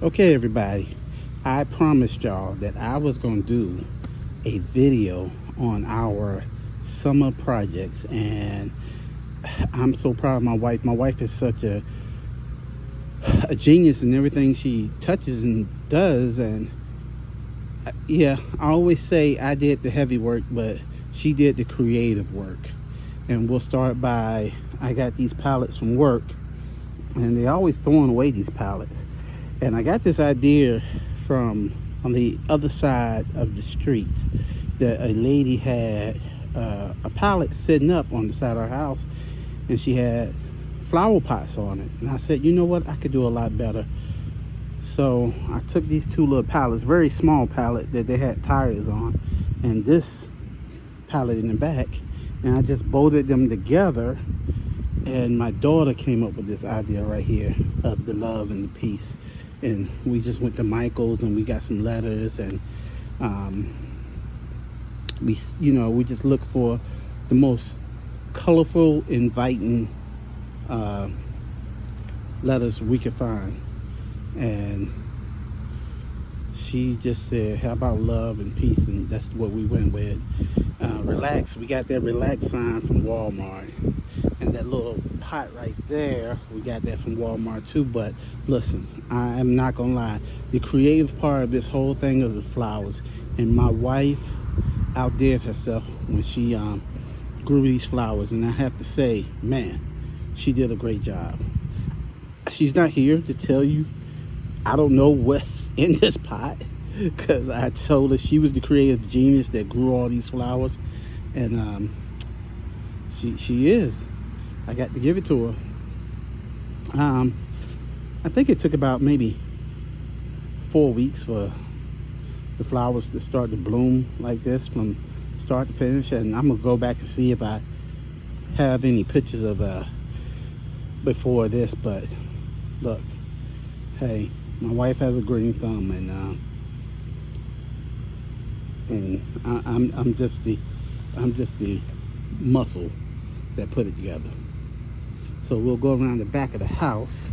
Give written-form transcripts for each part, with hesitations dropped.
Okay, everybody, I promised y'all that I was going to do a video on our summer projects, and I'm so proud of my wife. My wife is such a genius in everything she touches and does, and yeah, I always say I did the heavy work, but she did the creative work. And we'll start by, I got these pallets from work, and they always throwing away these pallets. And I got this idea from on the other side of the street that a lady had a pallet sitting up on the side of her house, and she had flower pots on it. And I said, you know what, I could do a lot better. So I took these two little pallets, very small pallet that they had tires on, and this pallet in the back, and I just bolted them together. And my daughter came up with this idea right here of the love and the peace. And we just went to Michael's and we got some letters, and we just look for the most colorful, inviting letters we could find. And she just said, how about love and peace? And that's what we went with. Relax, we got that relax sign from Walmart. And that little pot right there, we got that from Walmart too. But listen, I am not gonna lie, the creative part of this whole thing is the flowers. And my wife outdid herself when she grew these flowers. And I have to say, man, she did a great job. She's not here to tell you, I don't know what's in this pot, because I told her she was the creative genius that grew all these flowers. And she is. I got to give it to her. I think it took about maybe 4 weeks for the flowers to start to bloom like this from start to finish. And I'm gonna go back and see if I have any pictures of before this. But look, hey, my wife has a green thumb, and I'm just the muscle that put it together. So we'll go around the back of the house,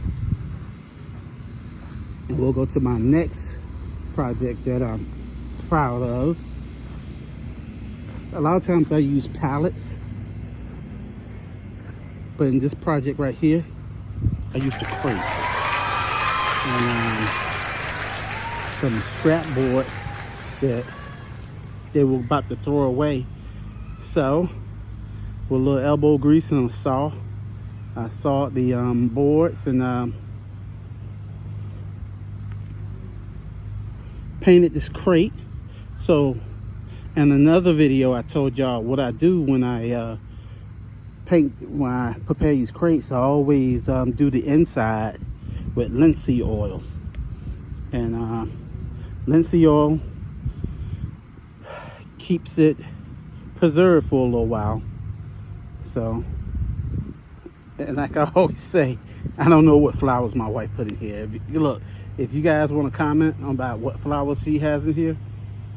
and we'll go to my next project that I'm proud of. A lot of times I use pallets, but in this project right here, I used a crate and some scrap board that they were about to throw away. So with a little elbow grease and a saw, I sawed the boards and painted this crate. So in another video I told y'all what I do when I prepare these crates. I always do the inside with linseed oil. And linseed oil keeps it preserved for a little while. So, and like I always say, I don't know what flowers my wife put in here. If you guys want to comment about what flowers she has in here,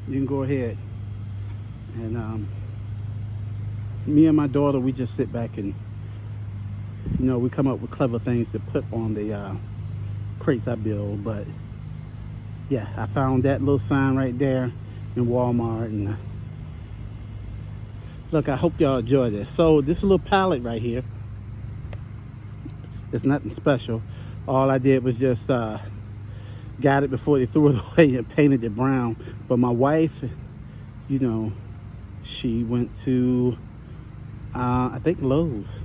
you can go ahead. And me and my daughter, we just sit back and we come up with clever things to put on the crates I build. But yeah, I found that little sign right there in Walmart, and look, I hope y'all enjoy this. So this little palette right here, it's nothing special. All I did was just got it before they threw it away and painted it brown. But my wife, she went to I think Lowe's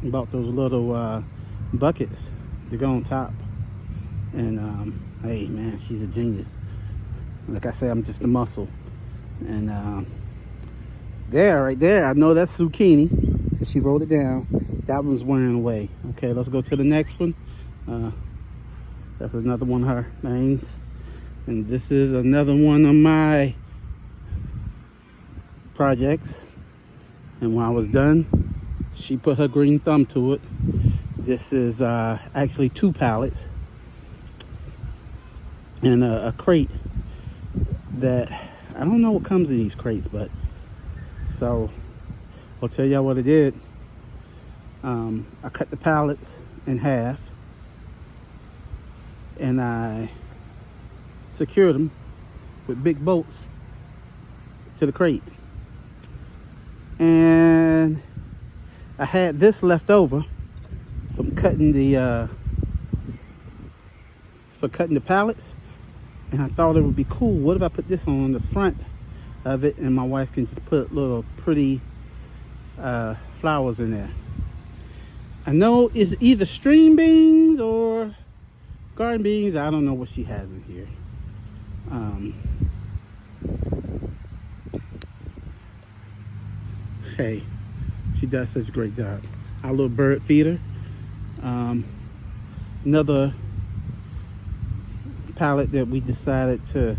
and bought those little buckets to go on top. And hey man, she's a genius. Like I say, I'm just a muscle. And right there, I know that's zucchini, because she wrote it down. That one's wearing away. Okay, let's go to the next one. That's another one of her things. And this is another one of my projects. And when I was done, she put her green thumb to it. This is actually 2 pallets and a crate that I don't know what comes in these crates, but so I'll tell y'all what I did. I cut the pallets in half, and I secured them with big bolts to the crate. And I had this left over from cutting the pallets, and I thought it would be cool. What if I put this on the front of it, and my wife can just put little pretty flowers in there. I know it's either string beans or garden beans. I don't know what she has in here. Hey, she does such a great job. Our little bird feeder. Another pallet that we decided to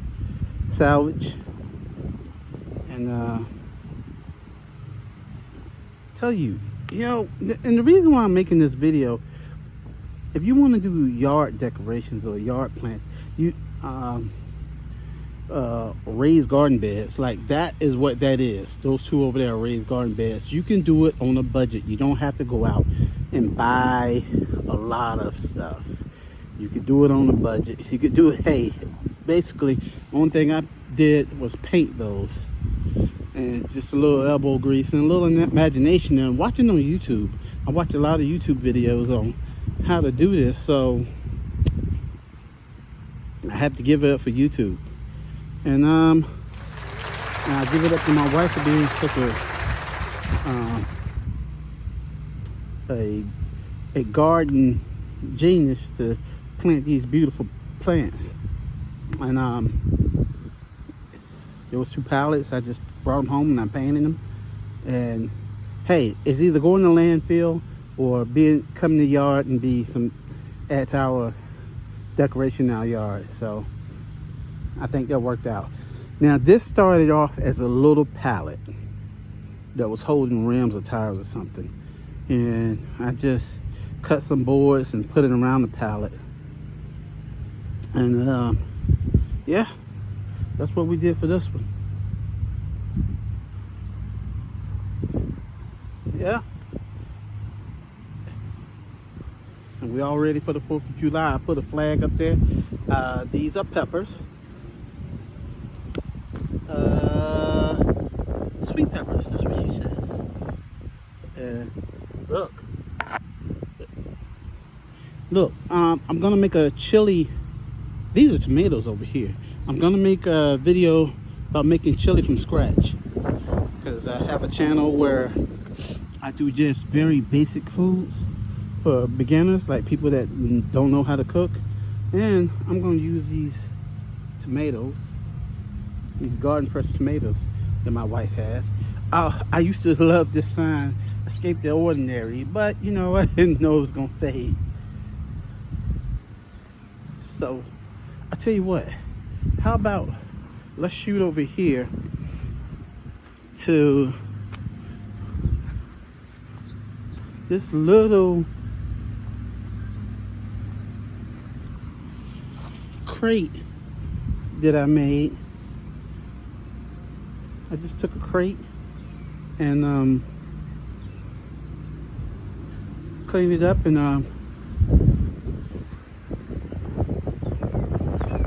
salvage. And tell you, and the reason why I'm making this video, if you want to do yard decorations or yard plants, you raised garden beds, like that is what that is. Those two over there are raised garden beds. You can do it on a budget. You don't have to go out and buy a lot of stuff. You could do it on a budget. You could do it, hey, basically only thing I did was paint those, and just a little elbow grease and a little imagination. And watching on YouTube, I watch a lot of YouTube videos on how to do this, so I have to give it up for YouTube. And I give it up to my wife for being such a garden genius to plant these beautiful plants. And there was 2 pallets. I just brought them home and I'm painting them. And hey, it's either going to landfill or come in the yard and add to our decoration in our yard. So I think that worked out. Now this started off as a little pallet that was holding rims or tires or something, and I just cut some boards and put it around the pallet. And yeah, that's what we did for this one. Yeah, and we all ready for the 4th of July. I put a flag up there. These are peppers. Sweet peppers, that's what she says. Look, I'm gonna make a chili. These are tomatoes over here. I'm gonna make a video about making chili from scratch, because I have a channel where I do just very basic foods for beginners, like people that don't know how to cook. And I'm gonna use these tomatoes, these garden fresh tomatoes that my wife has. I used to love this sign, Escape the Ordinary, but you know, I didn't know it was gonna fade. So I tell you what, how about let's shoot over here to this little crate that I made. I just took a crate and cleaned it up, and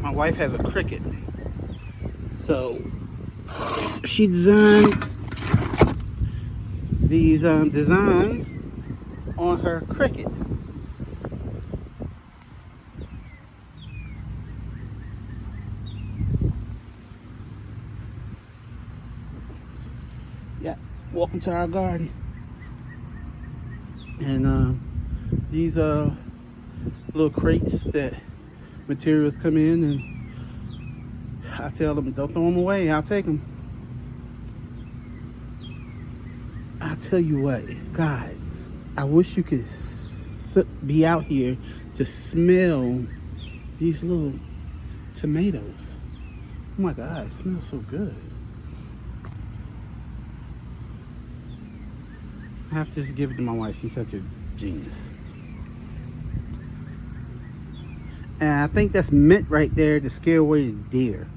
my wife has a Cricut, so she designed these designs on her Cricut. Yeah, welcome to our garden. And these are little crates that materials come in, and I tell them, don't throw them away, I'll take them. I tell you what, God, I wish you could be out here to smell these little tomatoes. Oh my God, it smells so good. I have to just give it to my wife. She's such a genius. And I think that's meant right there to scare away the deer,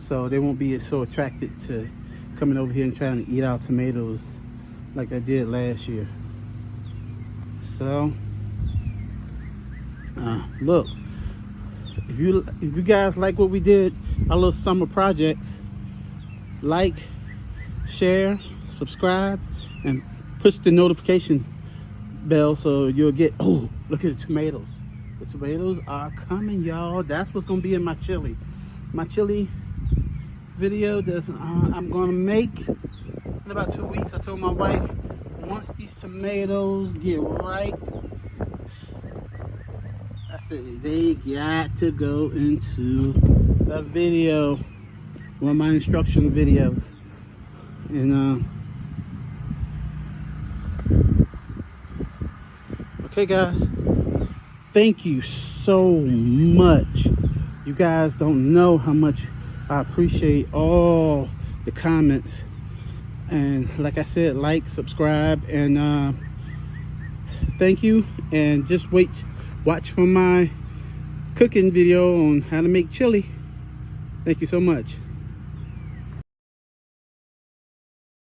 so they won't be so attracted to coming over here and trying to eat our tomatoes like I did last year. So look, If you guys like what we did, our little summer projects, like, share, subscribe, and push the notification bell so you'll get. Oh, look at the tomatoes. The tomatoes are coming, y'all. That's what's gonna be in my chili. My chili video that I'm gonna make in about 2 weeks. I told my wife, once these tomatoes get ripe, I said they got to go into a video, one of my instruction videos. And okay guys, thank you so much. You guys don't know how much I appreciate all the comments. And like I said, like, subscribe, and thank you. And just watch for my cooking video on how to make chili. Thank you so much.